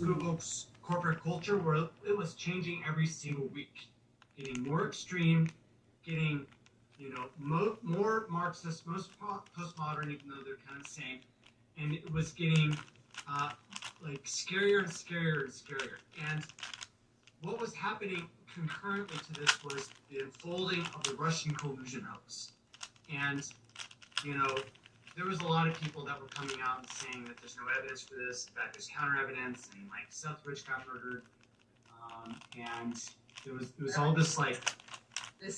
Google's corporate culture where it was changing every single week, getting more extreme, getting more Marxist, most postmodern, even though they're kind of the same, and it was getting like scarier and scarier and scarier. And what was happening concurrently to this was the unfolding of the Russian collusion hoax. And, you know, there was a lot of people that were coming out and saying that there's no evidence for this, in fact, there's counter evidence, and like Seth Rich got murdered. And it was all this like. The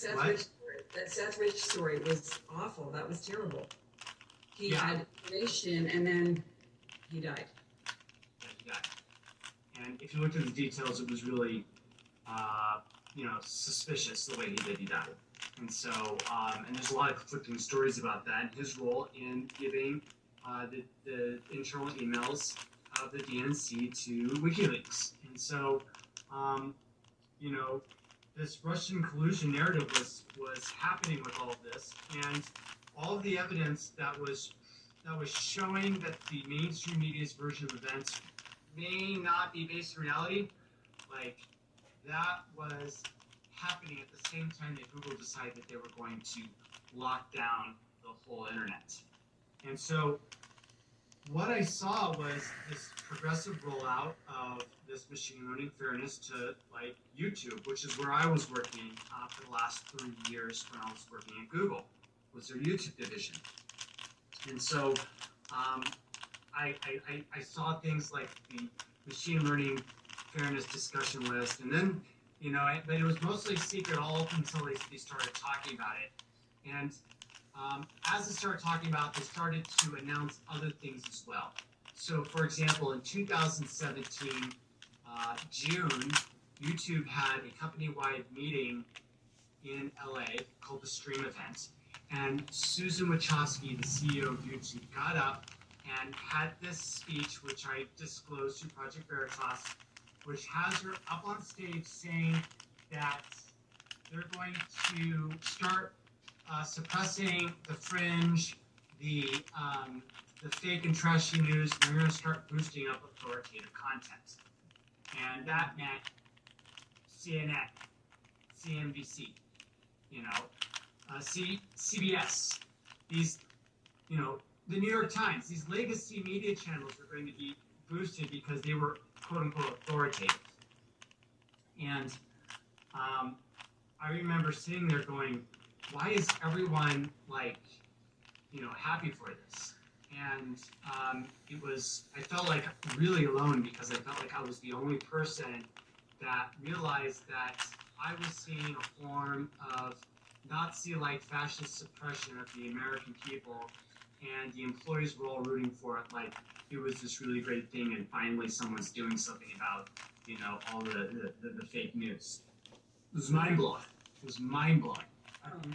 Seth Rich story was awful. That was terrible. He had information and then he died. Yeah, he died. And if you look at the details, it was really, suspicious the way he died. And so, and there's a lot of conflicting stories about that, and his role in giving the internal emails of the DNC to WikiLeaks. And so, this Russian collusion narrative was happening with all of this, and all of the evidence that was showing that the mainstream media's version of events may not be based in reality, like that was happening at the same time that Google decided that they were going to lock down the whole internet. And so what I saw was this progressive rollout of this machine learning fairness to like YouTube, which is where I was working for the last 3 years when I was working at Google, was their YouTube division. And so I saw things like the machine learning fairness discussion list, and then, but it was mostly secret all up until they started talking about it. And as they started talking about it, they started to announce other things as well. So, for example, in 2017, June, YouTube had a company-wide meeting in LA called the Stream Event. And Susan Wachowski, the CEO of YouTube, got up and had this speech, which I disclosed through Project Veritas, which has her up on stage saying that they're going to start suppressing the fringe, the fake and trashy news, and they're going to start boosting up authoritative content. And that meant CNN, CNBC, CBS, these, the New York Times, these legacy media channels are going to be boosted because they were quote-unquote authoritative. And I remember sitting there going, why is everyone happy for this? And I felt like really alone because I felt like I was the only person that realized that I was seeing a form of Nazi-like fascist suppression of the American people, and the employees were all rooting for it like it was this really great thing, and finally someone's doing something about, all the fake news. It was mind-blowing. It was mind-blowing.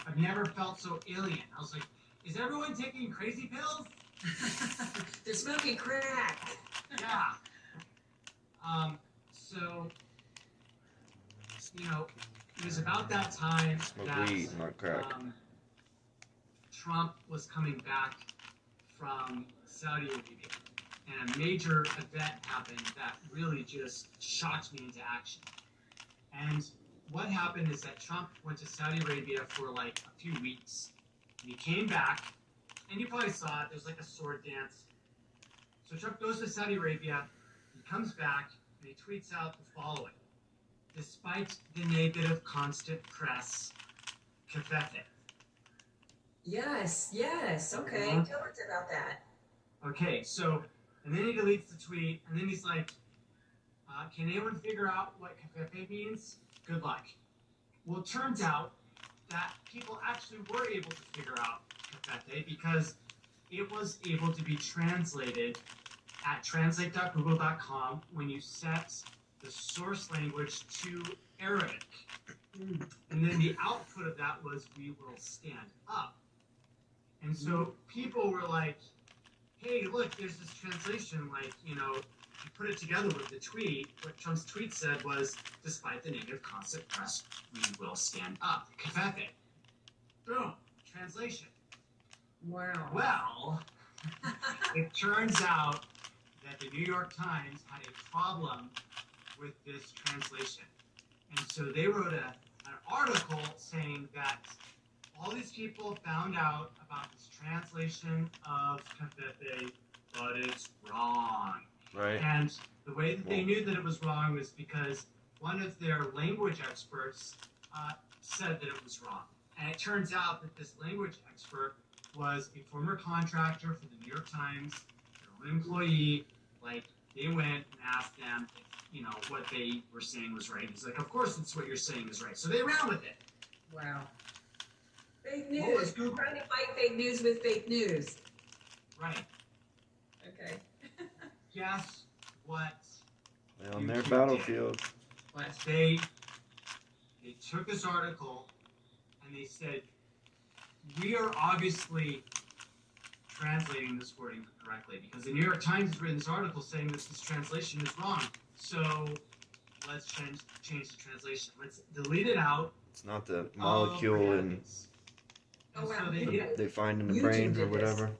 I've never felt so alien. I was like, is everyone taking crazy pills? They're smoking crack. Yeah. So, it was about that time that weed, not crack. Trump was coming back from Saudi Arabia, and a major event happened that really just shocked me into action. And what happened is that Trump went to Saudi Arabia for like a few weeks, and he came back, and you probably saw it, there's like a sword dance. So Trump goes to Saudi Arabia, he comes back, and he tweets out the following: despite the negative constant press, Kefefe. Yes, okay. Tell us about that. Okay, so, and then he deletes the tweet, and then he's like, can anyone figure out what Kefefe means? Good luck. Well, it turns out that people actually were able to figure out Kefefe because it was able to be translated at translate.google.com when you set the source language to Arabic. And then the output of that was, we will stand up. And so people were like, hey, look, there's this translation, you put it together with the tweet. What Trump's tweet said was, despite the negative constant press, we will stand up. Kefefe. Boom. Translation. Wow. Well, it turns out that that the New York Times had a problem with this translation. And so they wrote an article saying that all these people found out about this translation of Covfefe, but it's wrong. Right. And the way that they knew that it was wrong was because one of their language experts said that it was wrong. And it turns out that this language expert was a former contractor for the New York Times, their own employee. Like, they went and asked them if, what they were saying was right. He's like, of course it's what you're saying is right. So they ran with it. Wow. Fake What was news. Google? Trying to fight fake news with fake news. Right. Okay. Guess what? On their YouTube battlefield. What? They took this article and they said, we are obviously translating this wording correctly because the New York Times has written this article saying that this translation is wrong. So let's change the translation. Let's delete it out. It's not the molecule and Oh, wow. so they find in the YouTube brain or did this. whatever.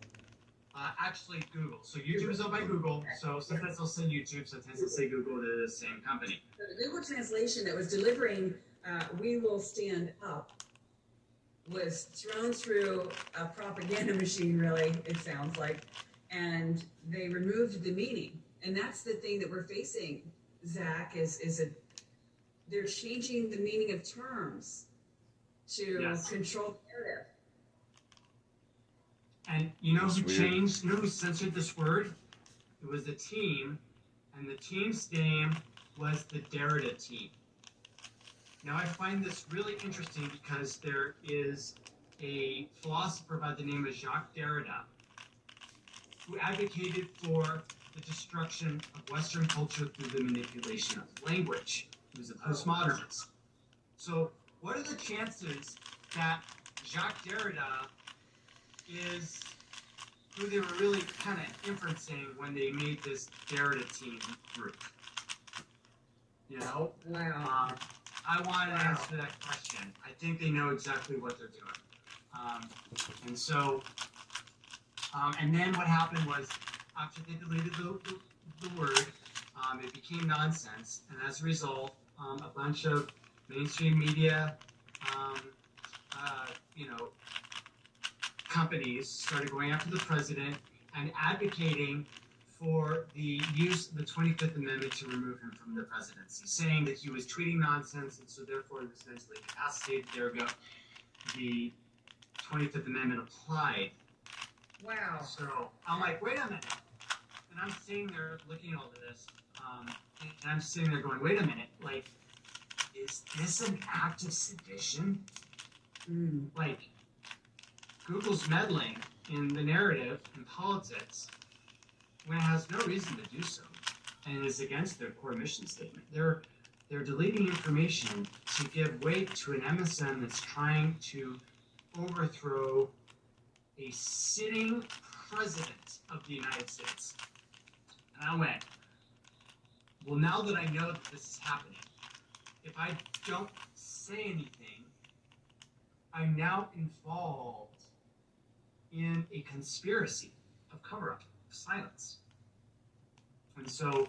Actually, Google. So YouTube is owned by Google. So sometimes they'll say YouTube, sometimes they'll say Google. They're the same company. So the Google translation that was delivering "We Will Stand Up" was thrown through a propaganda machine. Really, it sounds like, and they removed the meaning. And that's the thing that we're facing, Zach. They're changing the meaning of terms to Yes. control the narrative. And you know That's who weird. changed? You know who censored this word? It was a team, and the team's name was the Derrida team. Now I find this really interesting because there is a philosopher by the name of Jacques Derrida who advocated for the destruction of Western culture through the manipulation of language. He was a postmodernist. So what are the chances that Jacques Derrida is who they were really kind of inferencing when they made this Derrida team group? Wow. I want to Wow. answer that question. I think they know exactly what they're doing. And so, and then what happened was after they deleted the word, it became nonsense. And as a result, a bunch of mainstream media, companies started going after the president and advocating for the use of the 25th Amendment to remove him from the presidency, saying that he was tweeting nonsense and so therefore he was mentally incapacitated. Ergo, the 25th Amendment applied. Wow. So I'm like, wait a minute. And I'm sitting there looking at all of this, and I'm sitting there going, wait a minute, like, is this an act of sedition? Like, Google's meddling in the narrative in politics when it has no reason to do so, and is against their core mission statement. They're deleting information to give weight to an MSM that's trying to overthrow a sitting president of the United States. And I went, well, now that I know that this is happening, if I don't say anything, I'm now involved in a conspiracy of cover-up, of silence. And so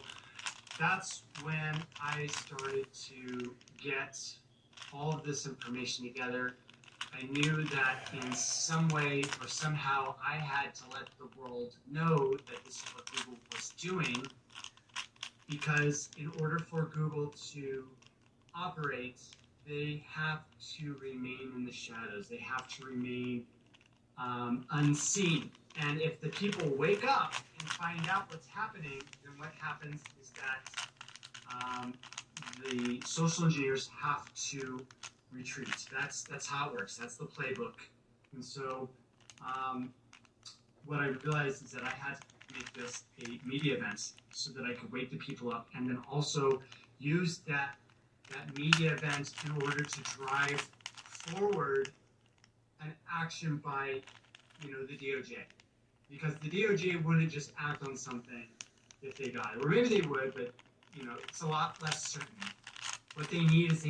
that's when I started to get all of this information together. I knew that in some way or somehow I had to let the world know that this is what Google was doing, because in order for Google to operate, they have to remain in the shadows. They have to remain unseen. And if the people wake up and find out what's happening, then what happens is that the social engineers have to retreat. That's how it works. That's the playbook. And so what I realized is that I had to make this a media event so that I could wake the people up, and then also use that media event in order to drive forward an action by the DOJ, because the DOJ wouldn't just act on something if they got it, or maybe they would, but it's a lot less certain. What they need is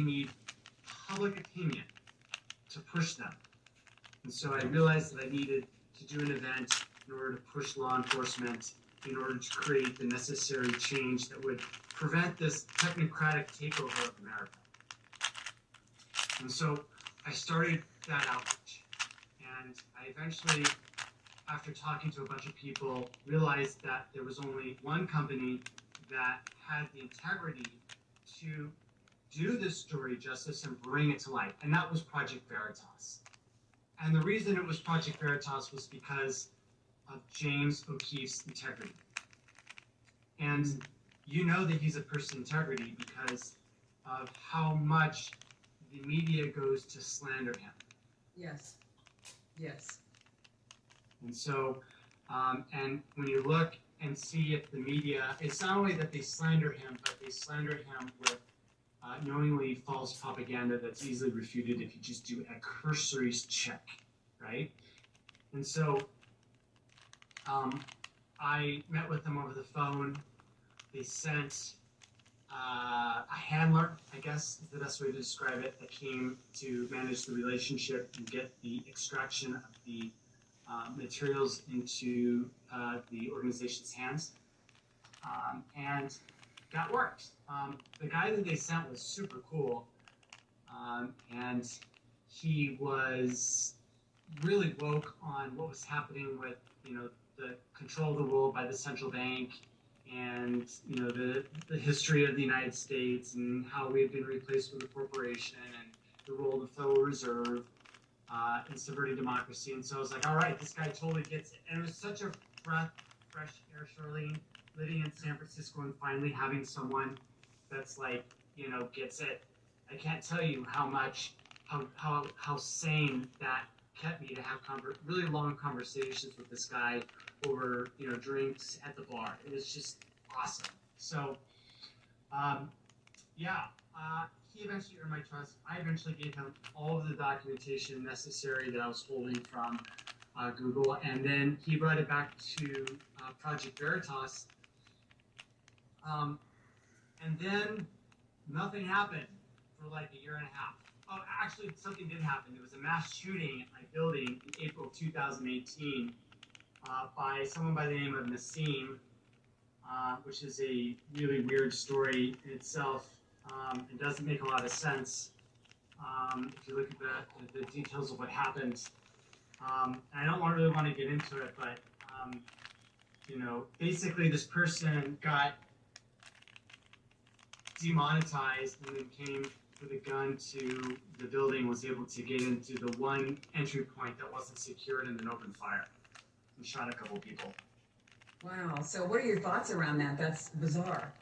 public opinion to push them. And so I realized that I needed to do an event in order to push law enforcement in order to create the necessary change that would prevent this technocratic takeover of America. And so I started that outreach. And I eventually, after talking to a bunch of people, realized that there was only one company that had the integrity to do this story justice and bring it to light, and that was Project Veritas. And the reason it was Project Veritas was because of James O'Keefe's integrity. And you know that he's a person of integrity because of how much the media goes to slander him. Yes. Yes. And so, and when you look and see if the media, it's not only that they slander him, but they slander him with knowingly false propaganda that's easily refuted if you just do a cursory check, right? And so I met with them over the phone. They sent a handler, I guess is the best way to describe it, that came to manage the relationship and get the extraction of the materials into the organization's hands. And that worked. The guy that they sent was super cool, and he was really woke on what was happening with, the control of the world by the central bank, and the history of the United States and how we had been replaced with a corporation and the role of the Federal Reserve in subverting democracy. And so I was like, all right, this guy totally gets it. And it was such a breath, fresh air, Charlene, living in San Francisco and finally having someone that's like, gets it. I can't tell you how sane that kept me to have really long conversations with this guy over, drinks at the bar. It was just awesome. So, he eventually earned my trust. I eventually gave him all of the documentation necessary that I was holding from Google, and then he brought it back to Project Veritas. And then nothing happened for like a year and a half. Oh, actually, something did happen. There was a mass shooting at my building in April 2018 by someone by the name of Nassim, which is a really weird story in itself. It doesn't make a lot of sense if you look at the details of what happened. And I don't really want to get into it, but basically this person got demonetized and then came with a gun to the building, was able to get into the one entry point that wasn't secured, and then opened fire and shot a couple people. Wow. So what are your thoughts around that? That's bizarre.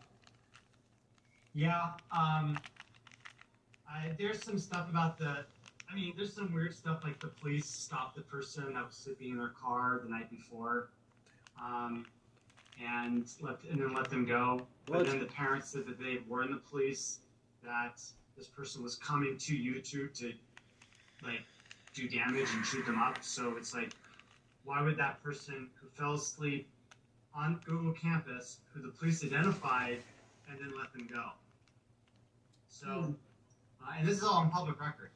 Yeah. There's some stuff about there's some weird stuff like the police stopped the person that was sleeping in their car the night before, and then let them go. But then the parents said that they warned the police that this person was coming to YouTube to do damage and shoot them up. So it's like, why would that person who fell asleep on Google campus, who the police identified, and then let them go? So, and this is all on public record.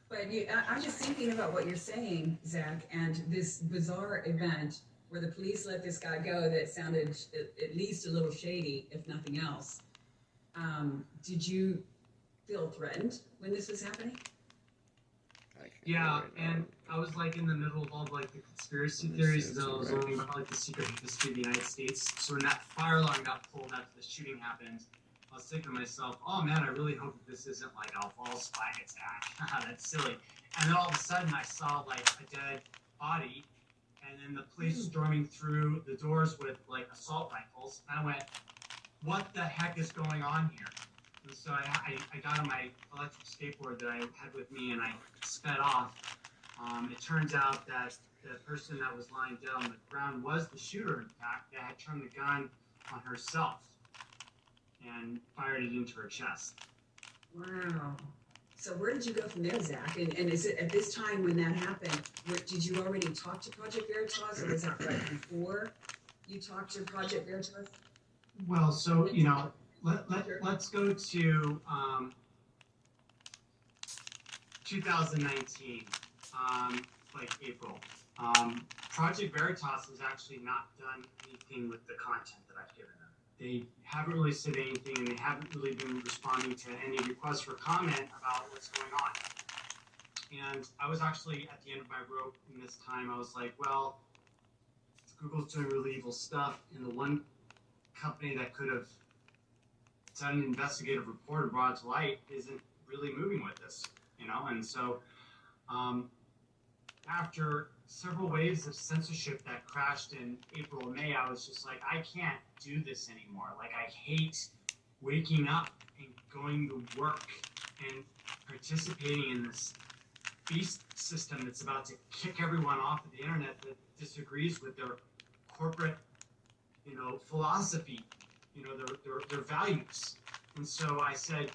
But I'm just thinking about what you're saying, Zach, and this bizarre event where the police let this guy go that sounded at least a little shady, if nothing else. Did you feel threatened when this was happening? Yeah, and I was like in the middle of all the conspiracy theories that I was learning about the secret history of the United States. So when that fire alarm got pulled after the shooting happened, I was thinking to myself, oh man, I really hope that this isn't like a false flag attack. That's silly. And then all of a sudden I saw like a dead body, and then the police storming through the doors with like assault rifles. And I went, what the heck is going on here? And so I got on my electric skateboard that I had with me, and I sped off. It turns out that the person that was lying dead on the ground was the shooter, in fact, that had turned the gun on herself and fired it into her chest. Wow. So where did you go from there, Zach? And is it at this time when that happened, did you already talk to Project Veritas, or was that right before you talked to Project Veritas? Well, so, let's go to 2019, like April. Project Veritas has actually not done anything with the content that I've given them. They haven't really said anything, and they haven't really been responding to any requests for comment about what's going on. And I was actually at the end of my rope in this time. I was like, well, Google's doing really evil stuff, and the one company that could have done an investigative report or brought it to light isn't really moving with this, you know? And so after several waves of censorship that crashed in April and May, I was just like, I can't do this anymore. Like, I hate waking up and going to work and participating in this beast system that's about to kick everyone off of the internet that disagrees with their corporate, you know, philosophy, you know, their values. And so I said,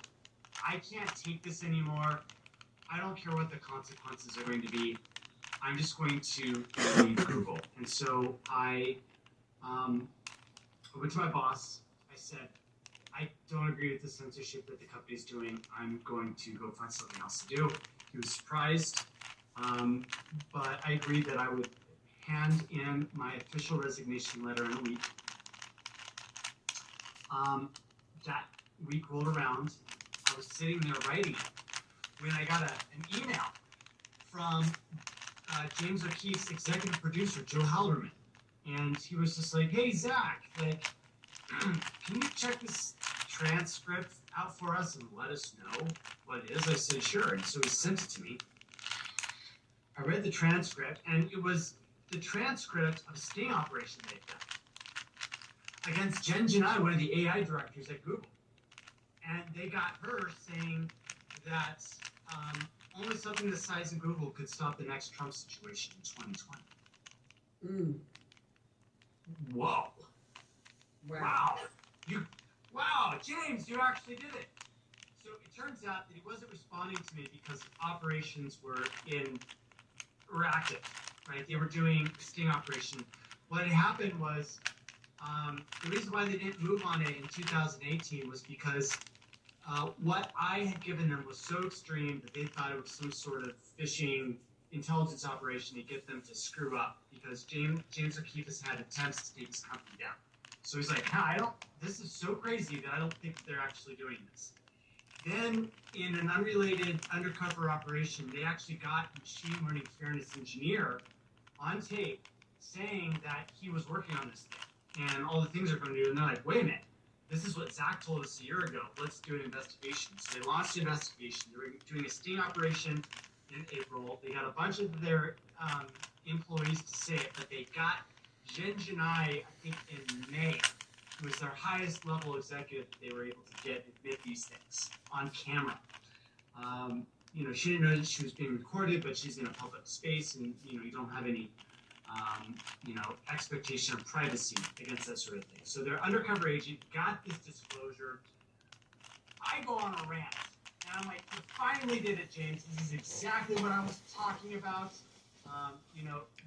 I can't take this anymore. I don't care what the consequences are going to be. I'm just going to leave Google. And so I went to my boss. I said, I don't agree with the censorship that the company's doing. I'm going to go find something else to do. He was surprised, but I agreed that I would hand in my official resignation letter in a week. That week rolled around. I was sitting there writing it when I got an email from James O'Keefe's executive producer, Joe Hallerman. And he was just like, hey, Zach, like, can you check this transcript out for us and let us know what it is? I said, sure. And so he sent it to me. I read the transcript, and it was the transcript of a sting operation they'd done against Jen Janai, one of the AI directors at Google. And they got her saying that only something the size of Google could stop the next Trump situation in 2020. Whoa. Wow. Wow, James, you actually did it. So it turns out that he wasn't responding to me because operations were active, right? They were doing a sting operation. What had happened was the reason why they didn't move on it in 2018 was because what I had given them was so extreme that they thought it was some sort of phishing intelligence operation to get them to screw up, because James O'Keefe has had attempts to take his company down. So he's like, no, this is so crazy that I don't think they're actually doing this. Then, in an unrelated undercover operation, they actually got a machine learning fairness engineer on tape saying that he was working on this thing and all the things they're going to do. And they're like, wait a minute, this is what Zach told us a year ago. Let's do an investigation. So they launched the investigation. They were doing a sting operation in April. They got a bunch of their employees to say it, but they got Jen Janai, I think, in May, who was their highest level executive that they were able to get admit these things on camera. You know, she didn't know that she was being recorded, but she's in a public space, and you don't have any expectation of privacy against that sort of thing. So their undercover agent got this disclosure. I go on a rant, and I'm like, you finally did it, James. This is exactly what I was talking about.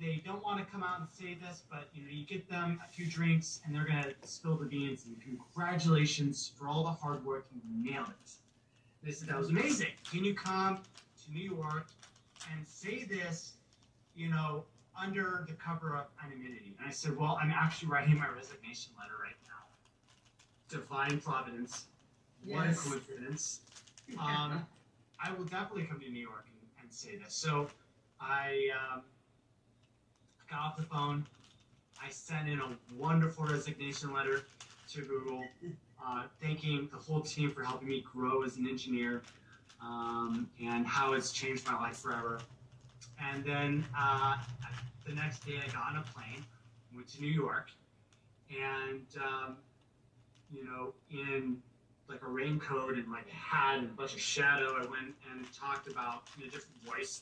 They don't want to come out and say this, but you get them a few drinks and they're gonna spill the beans. And congratulations for all the hard work. You nailed it. They said that was amazing. Can you come to New York and say this, under the cover of anonymity? And I said, well, I'm actually writing my resignation letter right now. Divine providence. Yes. What a coincidence. I will definitely come to New York and say this. So I got off the phone. I sent in a wonderful resignation letter to Google, thanking the whole team for helping me grow as an engineer, and how it's changed my life forever. And then the next day I got on a plane, went to New York, and in like a raincoat and like a hat and a bunch of shadow, I went and talked about, in a different voice,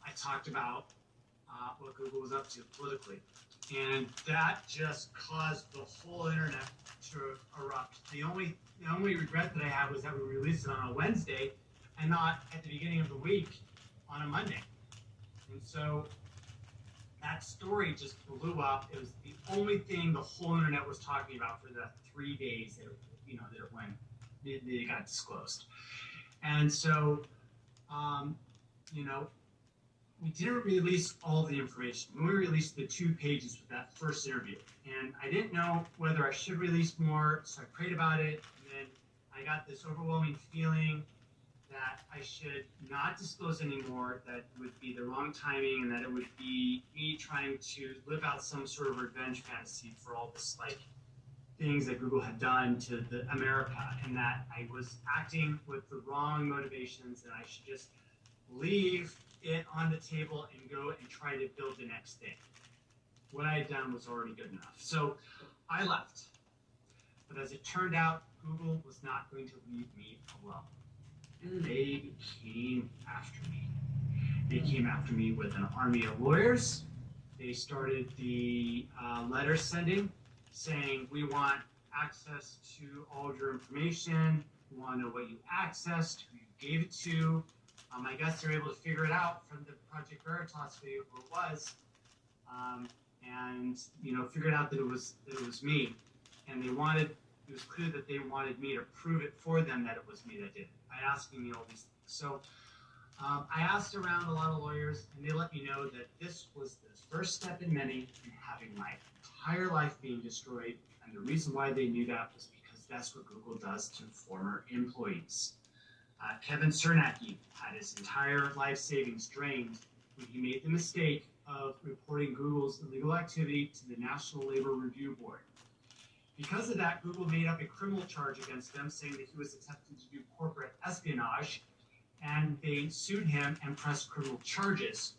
I talked about what Google was up to politically. And that just caused the whole internet to erupt. The only regret that I had was that we released it on a Wednesday and not at the beginning of the week on a Monday. And so that story just blew up. It was the only thing the whole internet was talking about for the 3 days that when they got disclosed. And so, we didn't release all the information. We only released the 2 pages with that first interview. And I didn't know whether I should release more, so I prayed about it. And then I got this overwhelming feeling that I should not disclose anymore, that it would be the wrong timing, and that it would be me trying to live out some sort of revenge fantasy for all this, like, things that Google had done to America, and that I was acting with the wrong motivations, and I should just leave it on the table and go and try to build the next thing. What I had done was already good enough. So I left. But as it turned out, Google was not going to leave me alone. And they came after me. They came after me with an army of lawyers. They started the letter sending, saying, we want access to all of your information. We want to know what you accessed, who you gave it to. I guess they're able to figure it out from the Project Veritas video who it was, and figured out that it was me. And it was clear that they wanted me to prove it for them that it was me that did it by asking me all these things. So I asked around a lot of lawyers, and they let me know that this was the first step in many in having my entire life being destroyed. And the reason why they knew that was because that's what Google does to former employees. Kevin Cernacki had his entire life savings drained when he made the mistake of reporting Google's illegal activity to the National Labor Review Board. Because of that, Google made up a criminal charge against them, saying that he was attempting to do corporate espionage, and they sued him and pressed criminal charges,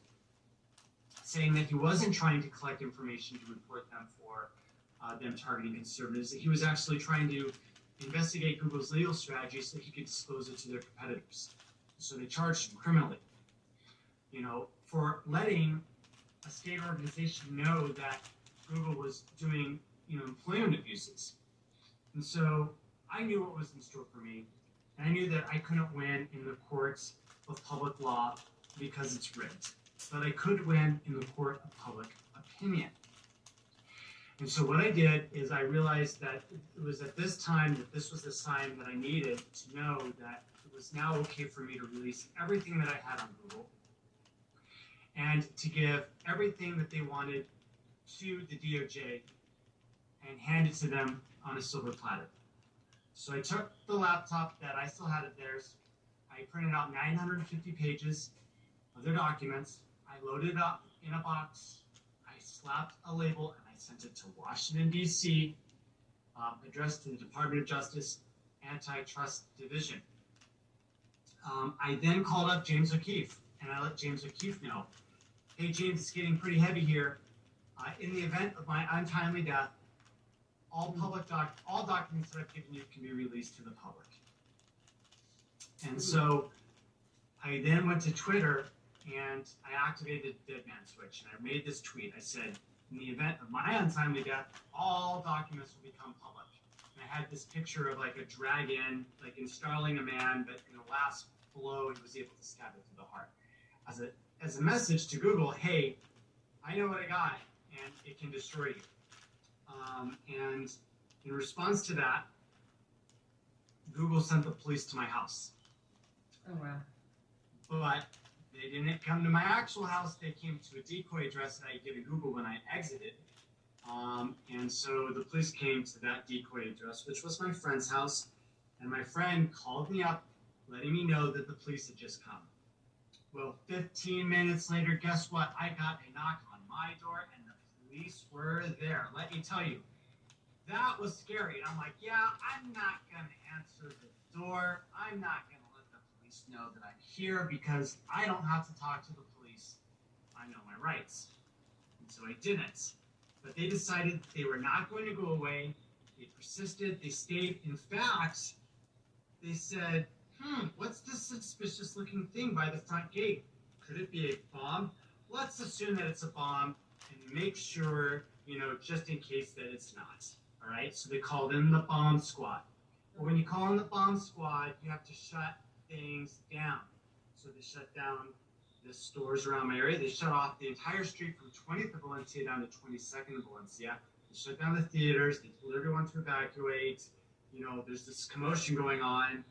saying that he wasn't trying to collect information to report them for them targeting conservatives, that he was actually trying to investigate Google's legal strategy so that he could disclose it to their competitors. So they charged him criminally, for letting a state organization know that Google was doing, employment abuses. And so I knew what was in store for me, and I knew that I couldn't win in the courts of public law because it's rigged, but I could win in the court of public opinion. And so what I did is I realized that it was at this time that this was the sign that I needed to know that it was now okay for me to release everything that I had on Google and to give everything that they wanted to the DOJ and hand it to them on a silver platter. So I took the laptop that I still had of theirs. I printed out 950 pages of their documents. I loaded it up in a box. I slapped a label and I sent it to Washington, D.C., addressed to the Department of Justice Antitrust Division. I then called up James O'Keefe, and I let James O'Keefe know, hey, James, it's getting pretty heavy here. In the event of my untimely death, all documents that I've given you can be released to the public. And so I then went to Twitter and I activated the dead man switch, and I made this tweet. I said, in the event of my untimely death, all documents will become public. And I had this picture of like a dragon, like installing a man, but in the last blow, he was able to stab it through the heart. As a message to Google, hey, I know what I got, and it can destroy you. And in response to that, Google sent the police to my house. Oh, wow. But they didn't come to my actual house. They came to a decoy address that I had given Google when I exited. And so the police came to that decoy address, which was my friend's house. And my friend called me up, letting me know that the police had just come. Well, 15 minutes later, guess what? I got a knock on my door, and the police were there. Let me tell you, that was scary. And I'm like, yeah, I'm not going to answer the door. I'm not going to let the police know that I'm here because I don't have to talk to the police. I know my rights. And so I didn't. But they decided they were not going to go away. They persisted. They stayed. In fact, they said, what's this suspicious looking thing by the front gate? Could it be a bomb? Let's assume that it's a bomb and make sure, just in case that it's not. All right, so they called in the bomb squad. But when you call in the bomb squad, you have to shut things down. So they shut down the stores around my area. They shut off the entire street from 20th of Valencia down to 22nd of Valencia. They shut down the theaters. They told everyone to evacuate. There's this commotion going on.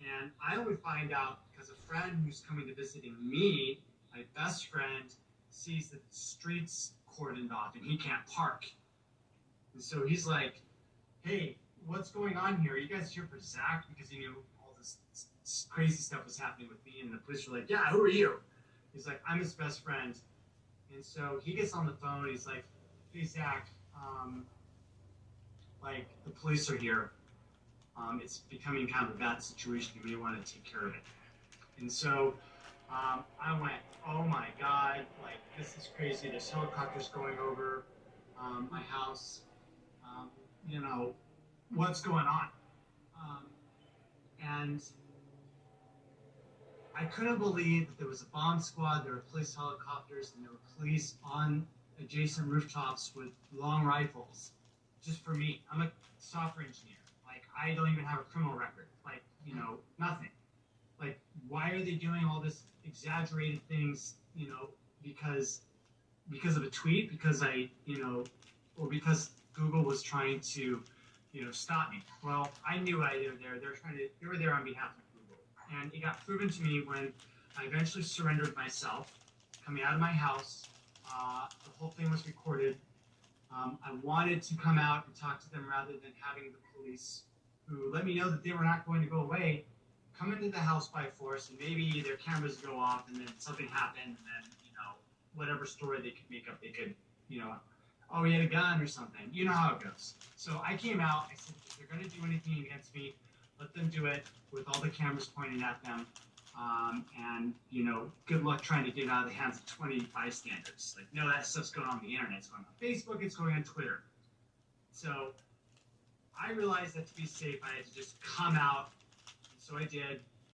And I only find out because a friend who's coming to visiting me, my best friend sees that the street's cordoned off and he can't park. And so he's like, hey, what's going on here? Are you guys here for Zach? Because he knew all this crazy stuff was happening with me. And the police were like, yeah, who are you? He's like, I'm his best friend. And so he gets on the phone. He's like, hey, Zach, like, the police are here. It's becoming kind of a bad situation. You may want to take care of it. And so I went, oh my God, like, this is crazy. There's helicopters going over my house. You know, what's going on? And I couldn't believe that there was a bomb squad, there were police helicopters, and there were police on adjacent rooftops with long rifles. Just for me, I'm a software engineer. Like, I don't even have a criminal record. Like, you know, nothing. Like, why are they doing all this exaggerated things, you know, because of a tweet, because I, you know, or because Google was trying to, you know, stop me? Well, I knew why they were there. They were there on behalf of Google. And it got proven to me when I eventually surrendered myself, coming out of my house. The whole thing was recorded. I wanted to come out and talk to them rather than having the police, who let me know that they were not going to go away, come into the house by force, and maybe their cameras go off, and then something happened, and then, you know, whatever story they could make up, they could, you know, oh, he had a gun or something. You know how it goes. So I came out. I said, if they're going to do anything against me, let them do it with all the cameras pointing at them. And, you know, good luck trying to get it out of the hands of 20 bystanders. Like, no, that stuff's going on the internet. It's going on Facebook. It's going on Twitter. So I realized that to be safe, I had to just come out. And so I did.